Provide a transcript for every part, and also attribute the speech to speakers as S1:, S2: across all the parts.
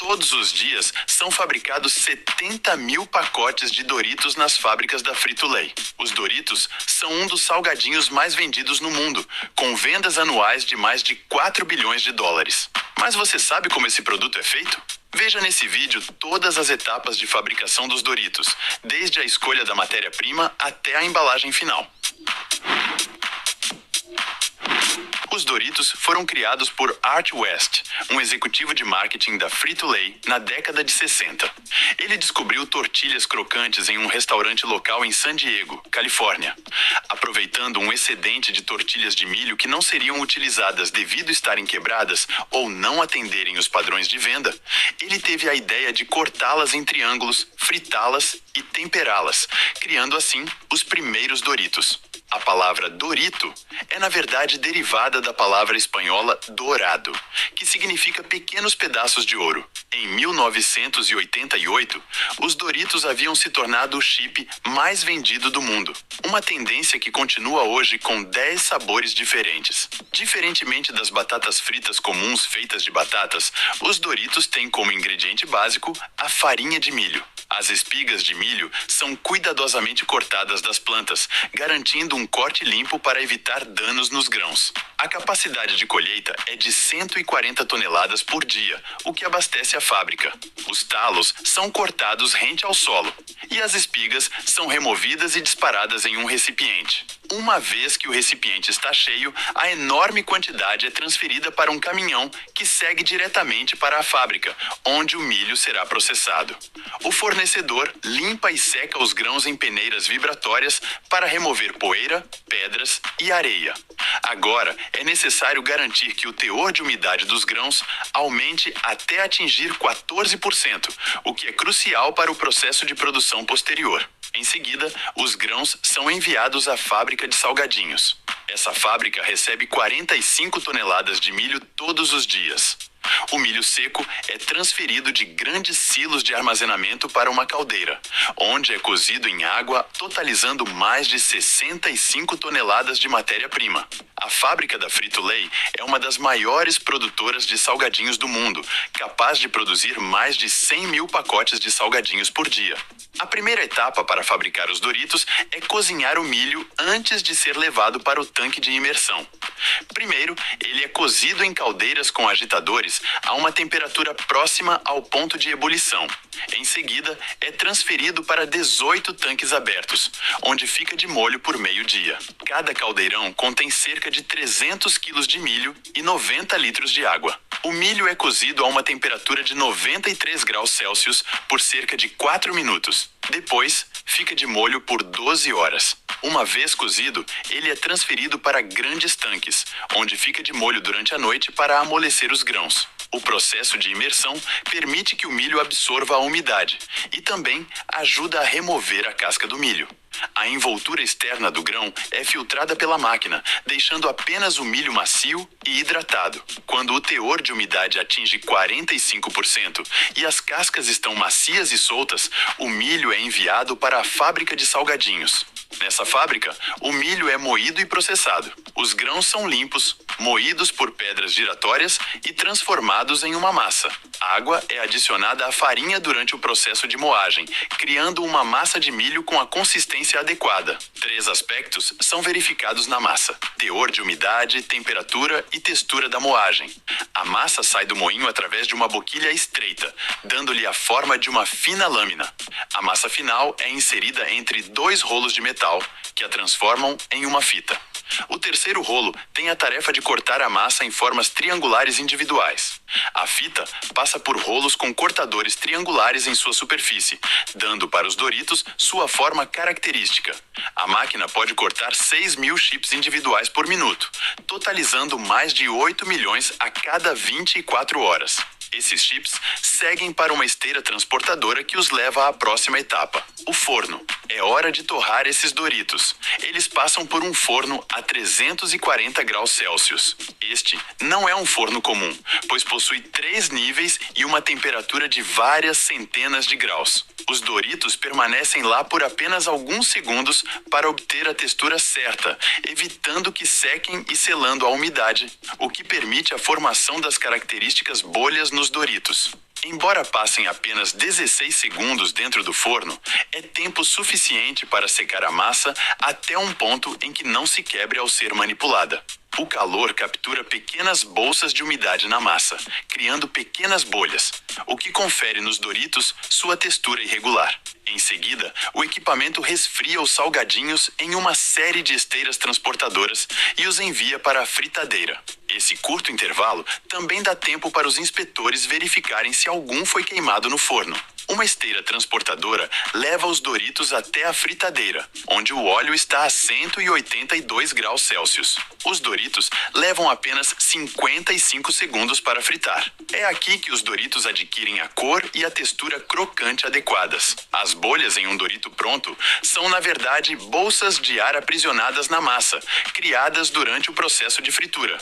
S1: Todos os dias são fabricados 70 mil pacotes de Doritos nas fábricas da Frito-Lay. Os Doritos são um dos salgadinhos mais vendidos no mundo, com vendas anuais de mais de 4 bilhões de dólares. Mas você sabe como esse produto é feito? Veja nesse vídeo todas as etapas de fabricação dos Doritos, desde a escolha da matéria-prima até a embalagem final. Os Doritos foram criados por Art West, um executivo de marketing da Frito-Lay, na década de 60. Ele descobriu tortilhas crocantes em um restaurante local em San Diego, Califórnia. Aproveitando um excedente de tortilhas de milho que não seriam utilizadas devido estarem quebradas ou não atenderem os padrões de venda, ele teve a ideia de cortá-las em triângulos, fritá-las e temperá-las, criando assim os primeiros Doritos. A palavra Dorito é, na verdade, derivada da palavra espanhola dourado, que significa pequenos pedaços de ouro. Em 1988, os Doritos haviam se tornado o chip mais vendido do mundo, uma tendência que continua hoje com 10 sabores diferentes. Diferentemente das batatas fritas comuns feitas de batatas, os Doritos têm como ingrediente básico a farinha de milho. As espigas de milho são cuidadosamente cortadas das plantas, garantindo um corte limpo para evitar danos nos grãos. A capacidade de colheita é de 140 toneladas por dia, o que abastece a fábrica. Os talos são cortados rente ao solo e as espigas são removidas e disparadas em um recipiente. Uma vez que o recipiente está cheio, a enorme quantidade é transferida para um caminhão que segue diretamente para a fábrica, onde o milho será processado. O fornecedor limpa e seca os grãos em peneiras vibratórias para remover poeira, pedras e areia. Agora, é necessário garantir que o teor de umidade dos grãos aumente até atingir 14%, o que é crucial para o processo de produção posterior. Em seguida, os grãos são enviados à fábrica de salgadinhos. Essa fábrica recebe 45 toneladas de milho todos os dias. O milho seco é transferido de grandes silos de armazenamento para uma caldeira, onde é cozido em água, totalizando mais de 65 toneladas de matéria-prima. A fábrica da Frito-Lay é uma das maiores produtoras de salgadinhos do mundo, capaz de produzir mais de 100 mil pacotes de salgadinhos por dia. A primeira etapa para fabricar os Doritos é cozinhar o milho antes de ser levado para o tanque de imersão. Primeiro, ele é cozido em caldeiras com agitadores a uma temperatura próxima ao ponto de ebulição. Em seguida, é transferido para 18 tanques abertos, onde fica de molho por meio-dia. Cada caldeirão contém cerca de 300 quilos de milho e 90 litros de água. O milho é cozido a uma temperatura de 93 graus Celsius por cerca de 4 minutos. Depois, fica de molho por 12 horas. Uma vez cozido, ele é transferido para grandes tanques, onde fica de molho durante a noite para amolecer os grãos. O processo de imersão permite que o milho absorva a umidade e também ajuda a remover a casca do milho. A envoltura externa do grão é filtrada pela máquina, deixando apenas o milho macio e hidratado. Quando o teor de umidade atinge 45% e as cascas estão macias e soltas, o milho é enviado para a fábrica de salgadinhos. Nessa fábrica, o milho é moído e processado. Os grãos são limpos, moídos por pedras giratórias e transformados em uma massa. A água é adicionada à farinha durante o processo de moagem, criando uma massa de milho com a consistência adequada. 3 aspectos são verificados na massa: teor de umidade, temperatura e textura da moagem. A massa sai do moinho através de uma boquilha estreita, dando-lhe a forma de uma fina lâmina. A massa final é inserida entre 2 rolos de metal, que a transformam em uma fita. O terceiro rolo tem a tarefa de cortar a massa em formas triangulares individuais. A fita passa por rolos com cortadores triangulares em sua superfície, dando para os Doritos sua forma característica. A máquina pode cortar 6 mil chips individuais por minuto, totalizando mais de 8 milhões a cada 24 horas. Esses chips seguem para uma esteira transportadora que os leva à próxima etapa, o forno. É hora de torrar esses Doritos. Eles passam por um forno a 340 graus Celsius. Este não é um forno comum, pois possui 3 níveis e uma temperatura de várias centenas de graus. Os Doritos permanecem lá por apenas alguns segundos para obter a textura certa, evitando que sequem e selando a umidade, o que permite a formação das características bolhas nos Doritos. Embora passem apenas 16 segundos dentro do forno, é tempo suficiente para secar a massa até um ponto em que não se quebre ao ser manipulada. O calor captura pequenas bolsas de umidade na massa, criando pequenas bolhas, o que confere nos Doritos sua textura irregular. Em seguida, o equipamento resfria os salgadinhos em uma série de esteiras transportadoras e os envia para a fritadeira. Esse curto intervalo também dá tempo para os inspetores verificarem se algum foi queimado no forno. Uma esteira transportadora leva os Doritos até a fritadeira, onde o óleo está a 182 graus Celsius. Os Doritos levam apenas 55 segundos para fritar. É aqui que os Doritos adquirem a cor e a textura crocante adequadas. As bolhas em um Dorito pronto são, na verdade, bolsas de ar aprisionadas na massa, criadas durante o processo de fritura.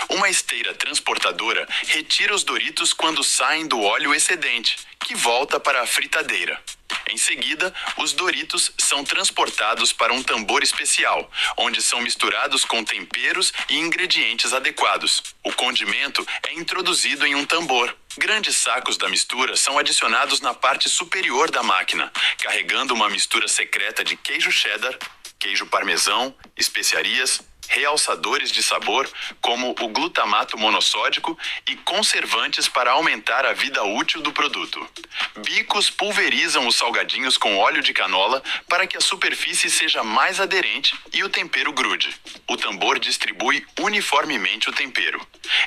S1: Uma esteira transportadora retira os Doritos quando saem do óleo excedente, que volta para a fritadeira. Em seguida, os Doritos são transportados para um tambor especial, onde são misturados com temperos e ingredientes adequados. O condimento é introduzido em um tambor. Grandes sacos da mistura são adicionados na parte superior da máquina, carregando uma mistura secreta de queijo cheddar, queijo parmesão, especiarias, realçadores de sabor, como o glutamato monossódico, e conservantes para aumentar a vida útil do produto. Bicos pulverizam os salgadinhos com óleo de canola para que a superfície seja mais aderente e o tempero grude. O tambor distribui uniformemente o tempero.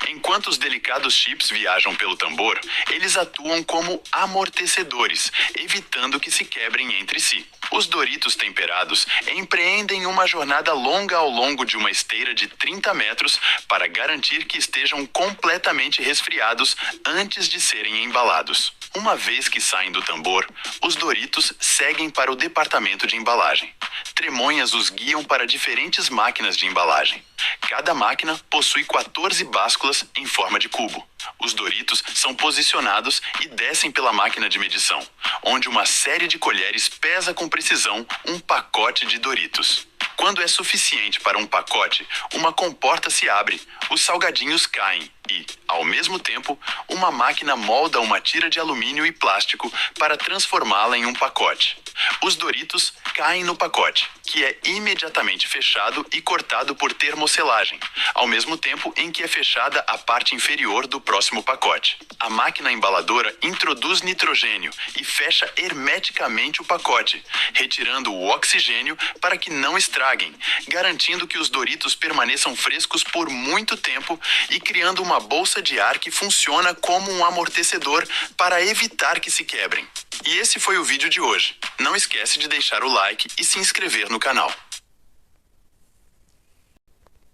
S1: Enquanto os delicados chips viajam pelo tambor, eles atuam como amortecedores, evitando que se quebrem entre si. Os Doritos temperados empreendem uma jornada longa ao longo de uma esteira de 30 metros para garantir que estejam completamente resfriados antes de serem embalados. Uma vez que saem do tambor, os Doritos seguem para o departamento de embalagem. Tremonhas os guiam para diferentes máquinas de embalagem. Cada máquina possui 14 básculas em forma de cubo. Os Doritos são posicionados e descem pela máquina de medição, onde uma série de colheres pesa com precisão um pacote de Doritos. Quando é suficiente para um pacote, uma comporta se abre, os salgadinhos caem e, ao mesmo tempo, uma máquina molda uma tira de alumínio e plástico para transformá-la em um pacote. Os Doritos caem no pacote, que é imediatamente fechado e cortado por termoselagem, ao mesmo tempo em que é fechada a parte inferior do próximo pacote. A máquina embaladora introduz nitrogênio e fecha hermeticamente o pacote, retirando o oxigênio para que não estraguem, garantindo que os Doritos permaneçam frescos por muito tempo e criando uma bolsa de ar que funciona como um amortecedor para evitar que se quebrem. E esse foi o vídeo de hoje. Não esquece de deixar o like e se inscrever no canal.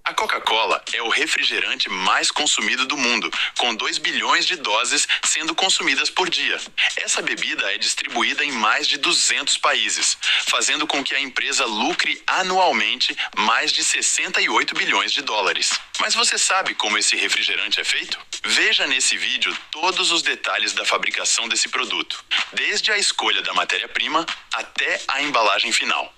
S1: A Coca-Cola é o refrigerante mais consumido do mundo, com 2 bilhões de doses sendo consumidas por dia. Essa bebida é distribuída em mais de 200 países, fazendo com que a empresa lucre anualmente mais de 68 bilhões de dólares. Mas você sabe como esse refrigerante é feito? Veja nesse vídeo todos os detalhes da fabricação desse produto, desde a escolha da matéria-prima até a embalagem final.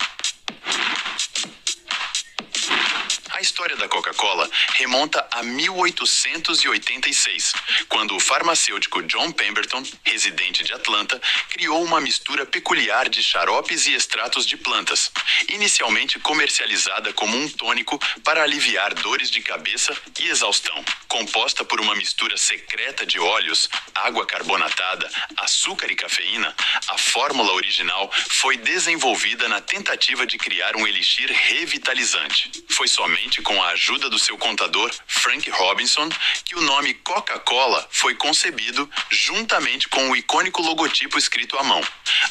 S1: A história da Coca-Cola remonta a 1886, quando o farmacêutico John Pemberton, residente de Atlanta, criou uma mistura peculiar de xaropes e extratos de plantas, inicialmente comercializada como um tônico para aliviar dores de cabeça e exaustão. Composta por uma mistura secreta de óleos, água carbonatada, açúcar e cafeína, a fórmula original foi desenvolvida na tentativa de criar um elixir revitalizante. Foi somente com a ajuda do seu contador, Frank Robinson, que o nome Coca-Cola foi concebido juntamente com o icônico logotipo escrito à mão.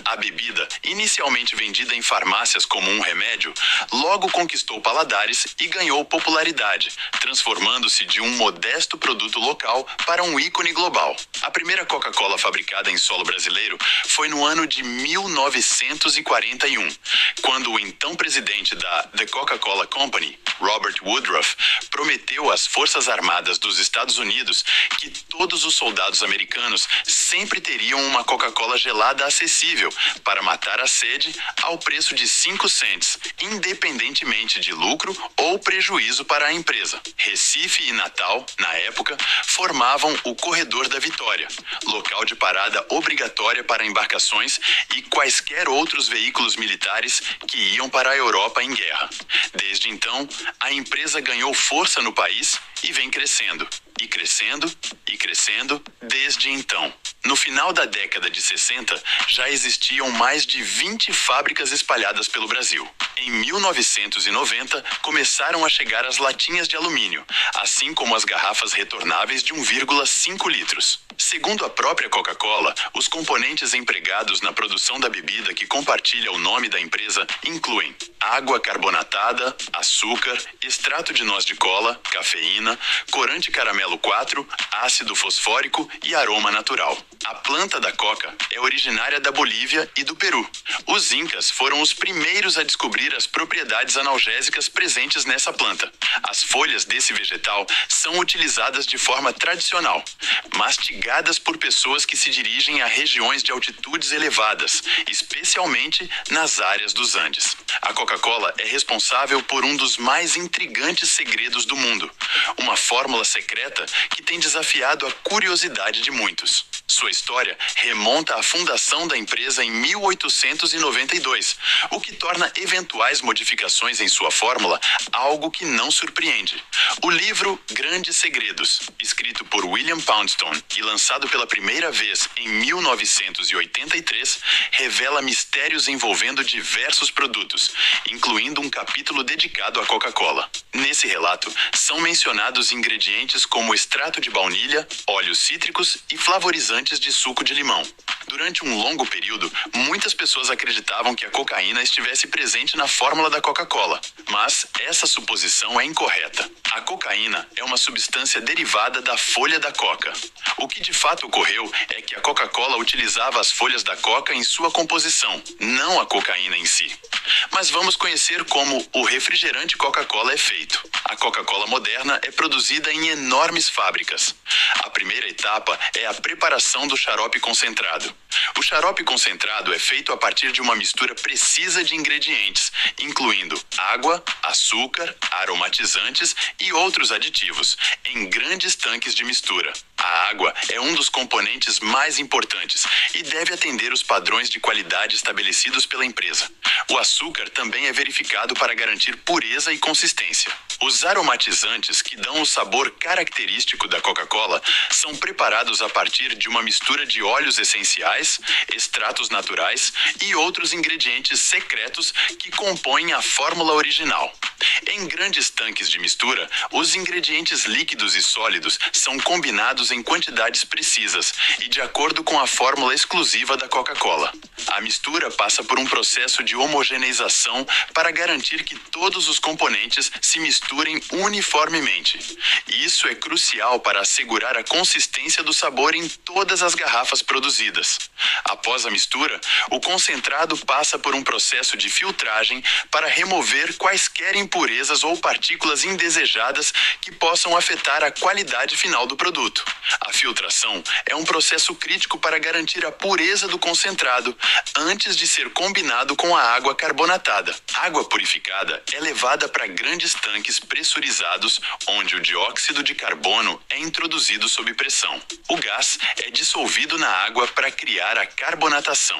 S1: A bebida, inicialmente vendida em farmácias como um remédio, logo conquistou paladares e ganhou popularidade, transformando-se de um modesto produto local para um ícone global. A primeira Coca-Cola fabricada em solo brasileiro foi no ano de 1941, quando o então presidente da The Coca-Cola Company, Robert Robert Woodruff prometeu às Forças Armadas dos Estados Unidos que todos os soldados americanos sempre teriam uma Coca-Cola gelada acessível para matar a sede ao preço de 5 cents, independentemente de lucro ou prejuízo para a empresa. Recife e Natal, na época, formavam o Corredor da Vitória, local de parada obrigatória para embarcações e quaisquer outros veículos militares que iam para a Europa em guerra. Desde então, a empresa ganhou força no país e vem crescendo, e crescendo, e crescendo desde então. No final da década de 60, já existiam mais de 20 fábricas espalhadas pelo Brasil. Em 1990, começaram a chegar as latinhas de alumínio, assim como as garrafas retornáveis de 1,5 litros. Segundo a própria Coca-Cola, os componentes empregados na produção da bebida que compartilha o nome da empresa incluem água carbonatada, açúcar, extrato de noz de cola, cafeína, corante caramelo 4, ácido fosfórico e aroma natural. A planta da coca é originária da Bolívia e do Peru. Os incas foram os primeiros a descobrir as propriedades analgésicas presentes nessa planta. As folhas desse vegetal são utilizadas de forma tradicional, mastigadas por pessoas que se dirigem a regiões de altitudes elevadas, especialmente nas áreas dos Andes. A Coca-Cola é responsável por um dos mais intrigantes segredos do mundo, uma fórmula secreta que tem desafiado a curiosidade de muitos. Sua história remonta à fundação da empresa em 1892, o que torna eventuais modificações em sua fórmula algo que não surpreende. O livro Grandes Segredos, escrito por William Poundstone e lançado pela primeira vez em 1983, revela mistérios envolvendo diversos produtos, incluindo um capítulo dedicado à Coca-Cola. Nesse relato, são mencionados ingredientes como extrato de baunilha, óleos cítricos e flavorizantes de suco de limão. Durante um longo período, muitas pessoas acreditavam que a cocaína estivesse presente na fórmula da Coca-Cola, mas essa suposição é incorreta. A cocaína é uma substância derivada da folha da coca. O que de fato ocorreu é que a Coca-Cola utilizava as folhas da coca em sua composição, não a cocaína em si. Mas vamos conhecer como o refrigerante Coca-Cola é feito. A Coca-Cola moderna é produzida em enormes fábricas. A primeira etapa é a preparação do xarope concentrado. O xarope concentrado é feito a partir de uma mistura precisa de ingredientes, incluindo água, açúcar, aromatizantes e outros aditivos, em grandes tanques de mistura. A água é um dos componentes mais importantes e deve atender os padrões de qualidade estabelecidos pela empresa. O açúcar também é verificado para garantir pureza e consistência. Os aromatizantes, que dão o sabor característico da Coca-Cola, são preparados a partir de uma mistura de óleos essenciais, extratos naturais e outros ingredientes secretos que compõem a fórmula original. Em grandes tanques de mistura, os ingredientes líquidos e sólidos são combinados em quantidades precisas e de acordo com a fórmula exclusiva da Coca-Cola. A mistura passa por um processo de homogeneização para garantir que todos os componentes se misturem uniformemente. Isso é crucial para assegurar a consistência do sabor em todas as garrafas produzidas. Após a mistura, o concentrado passa por um processo de filtragem para remover quaisquer impurezas ou partículas indesejadas que possam afetar a qualidade final do produto. A filtração é um processo crítico para garantir a pureza do concentrado antes de ser combinado com a água carbonatada. A água purificada é levada para grandes tanques pressurizados, onde o dióxido de carbono é introduzido sob pressão. O gás é dissolvido na água para criar a carbonatação.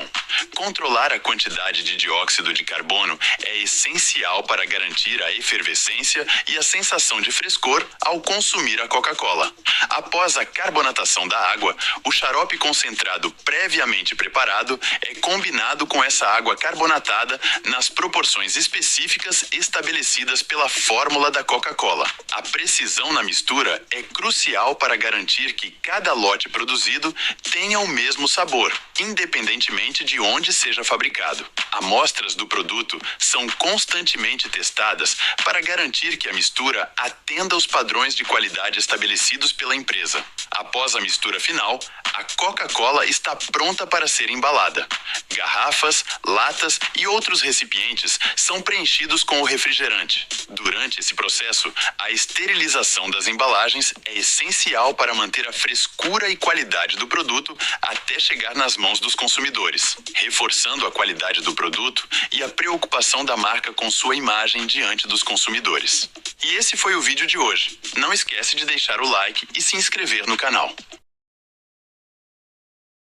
S1: Controlar a quantidade de dióxido de carbono é essencial para garantir a efervescência e a sensação de frescor ao consumir a Coca-Cola. Após a carbonatação da água, o xarope concentrado previamente preparado é combinado com essa água carbonatada nas proporções específicas estabelecidas pela fórmula da Coca-Cola. A precisão na mistura é crucial para garantir que cada lote produzido tenha o mesmo sabor, independentemente de onde seja fabricado. Amostras do produto são constantemente testadas para garantir que a mistura atenda aos padrões de qualidade estabelecidos pela empresa. Após a mistura final, a Coca-Cola está pronta para ser embalada. Garrafas, latas e outros recipientes são preenchidos com o refrigerante. Durante esse processo, a esterilização das embalagens é essencial para manter a frescura e qualidade do produto até chegar nas mãos dos consumidores, reforçando a qualidade do produto e a preocupação da marca com sua imagem diante dos consumidores. E esse foi o vídeo de hoje. Não esquece de deixar o like e se inscrever no canal.